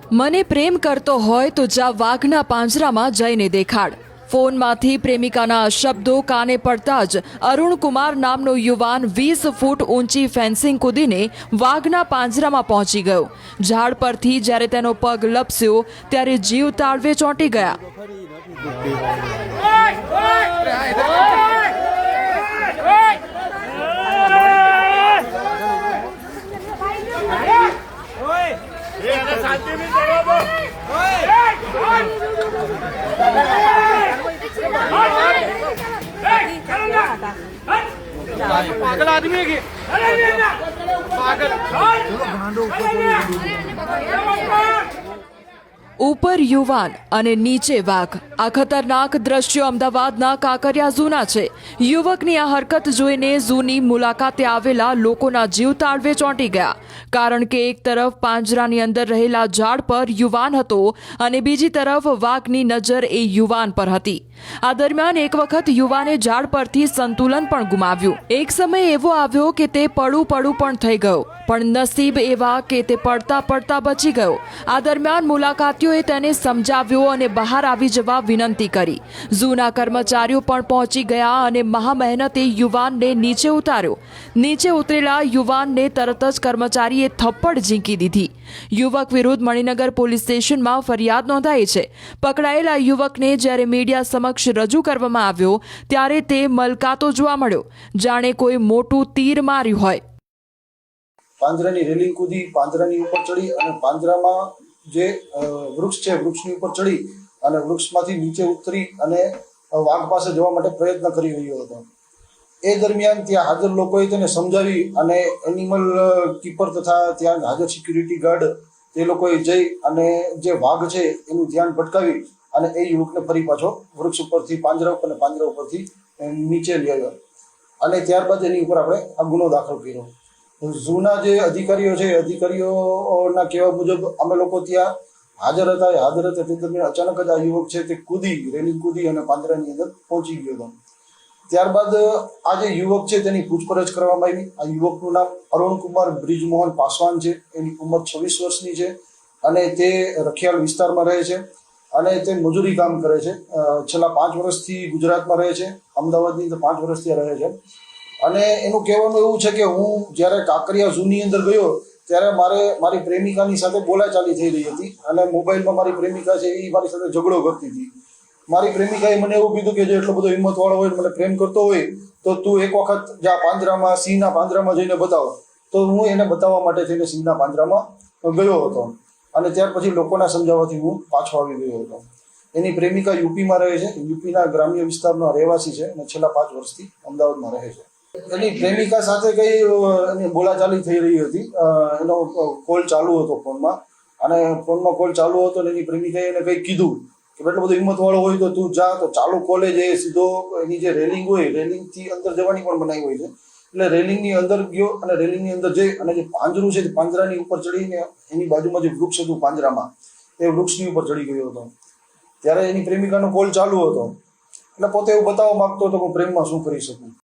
મને પ્રેમ કરતો હોય તો જા વાઘના પાંજરામાં જઈને દેખાડ. ફોનમાંથી પ્રેમિકાના શબ્દો કાને પડતા જ અરુણકુમાર નામનો યુવાન 20 ફૂટ ઊંચી ફેન્સિંગ કૂદીને વાઘના પાંજરામાં પહોંચી ગયો. ઝાડ પરથી જ્યારે તેનો પગ લપસ્યો ત્યારે જીવ તાળવે ચોંટી ગયા. पागल आदमी है पागल ઉપર યુવાન અને નીચે વાઘ. આ ખતરનાક દ્રશ્યો અમદાવાદના કાંકરિયા ઝૂના છે. યુવકની આ હરકત જોઈને ઝૂની મુલાકાતે આવેલા લોકોના જીવ તાળવે ચોંટી ગયા. કારણ કે એક તરફ પાંજરાની અંદર રહેલા ઝાડ પર યુવાન હતો અને બીજી તરફ વાઘની નજર એ યુવાન પર હતી. આ દરમિયાન એક વખત યુવાને ઝાડ પરથી સંતુલન પણ ગુમાવ્યું. એક સમય એવો આવ્યો કે તે પડું પણ થઈ ગયો, પણ નસીબ એવા કે તે પડતા પડતા બચી ગયો. આ દરમિયાન મુલાકાતીઓએ તેને સમજાવ્યો અને બહાર આવી જવા વિનંતી કરી. ઝૂના કર્મચારીઓ પણ પહોંચી ગયા અને મહામહેનતે યુવાનને નીચે ઉતાર્યો. નીચે ઉતરેલા યુવાનને તરત જ કર્મચારીએ થપ્પડ ઝીંકી દીધી. યુવક વિરુદ્ધ મણિનગર પોલીસ સ્ટેશનમાં ફરિયાદ નોંધાઈ છે. પકડાયેલા યુવકને જ્યારે મીડિયા સમક્ષ રજૂ કરવામાં આવ્યો ત્યારે તે મલકાતો જોવા મળ્યો, જાણે કોઈ મોટું તીર માર્યું હોય. પાંજરાની રેલિંગ કૂદી, પાંજરાની ઉપર ચડી અને પાંજરામાં જે વૃક્ષ છે વૃક્ષની ઉપર ચડી અને વૃક્ષમાંથી નીચે ઉતરી અને વાઘ પાસે જવા માટે પ્રયત્ન કરી રહ્યો હતો. એ દરમિયાન ત્યાં હાજર લોકોએ તેને સમજાવી અને એનિમલ કીપર તથા ત્યાં હાજર સિક્યુરિટી ગાર્ડ તે લોકોએ જઈ અને જે વાઘ છે એનું ધ્યાન ભટકાવી અને એ યુવકને ફરી પાછો વૃક્ષ ઉપરથી પાંજરા ઉપર અને પાંજરા ઉપરથી નીચે લઈ આવ્યો અને ત્યારબાદ એની ઉપર આપણે આ ગુનો દાખલ કર્યો. ઝૂના જે અધિકારીઓ છે અધિકારીઓના કહેવા મુજબ અમે લોકો ત્યાં હાજર હતા. તે દરમિયાન અચાનક જ આ યુવક છે તે રેલિંગ કૂદી અને પાંજરાની અંદર પહોંચી ગયો હતો. ત્યારબાદ આ જે યુવક છે તેની પૂછપરછ કરવામાં આવી. આ યુવકનું નામ અરુણકુમાર બ્રિજમોહન પાસવાન છે. એની ઉંમર 26 વર્ષની છે અને તે રખિયાલ વિસ્તારમાં રહે છે અને તે મજૂરી કામ કરે છે. છેલ્લા 5 વર્ષથી ગુજરાતમાં રહે છે. અમદાવાદની તો 5 વર્ષથી રહે છે અને એનું કહેવાનું એવું છે કે હું જ્યારે કાંકરિયા ઝૂની અંદર ગયો ત્યારે મારી પ્રેમિકાની સાથે બોલાચાલી થઈ રહી હતી અને મોબાઈલમાં મારી પ્રેમિકા છે એ મારી સાથે ઝઘડો કરતી હતી. મારી પ્રેમિકાએ મને એવું કીધું કે જે એટલો બધો હિંમતવાળો હોય મને પ્રેમ કરતો હોય તો તું એક વખત જ્યાં પાંજરામાં સિંહના પાંજરામાં જઈને બતાવ. તો હું એને બતાવવા માટે થઈને સિંહના પાંજરામાં ગયો હતો અને ત્યાર પછી લોકોના સમજાવવાથી હું પાછો આવી ગયો હતો. એની પ્રેમિકા યુપીમાં રહે છે. યુપીના ગ્રામ્ય વિસ્તારનો રહેવાસી છે અને છેલ્લા 5 વર્ષથી અમદાવાદમાં રહે છે. એની પ્રેમિકા સાથે કઈ એની બોલાચાલી થઈ રહી હતી. એનો કોલ ચાલુ હતો ફોનમાં અને ફોનમાં કોલ ચાલુ હતો અને એની પ્રેમિકાએ એને કંઈ કીધું કે એટલો બધો હિંમતવાળો હોય તો તું જા. તો ચાલુ કોલે જે સીધો એની જે રેલિંગ હોય રેલિંગથી અંદર જવાની પણ બનાવી હોય છે એટલે રેલિંગની અંદર ગયો અને રેલિંગની અંદર જઈ અને જે પાંજરું છે તે પાંજરાની ઉપર ચડીને એની બાજુમાં જે વૃક્ષ હતું પાંજરામાં એ વૃક્ષની ઉપર ચડી ગયો હતો. ત્યારે એની પ્રેમિકાનો કોલ ચાલુ હતો એટલે પોતે એવું બતાવવા માંગતો હતો કે હું પ્રેમમાં શું કરી શકું.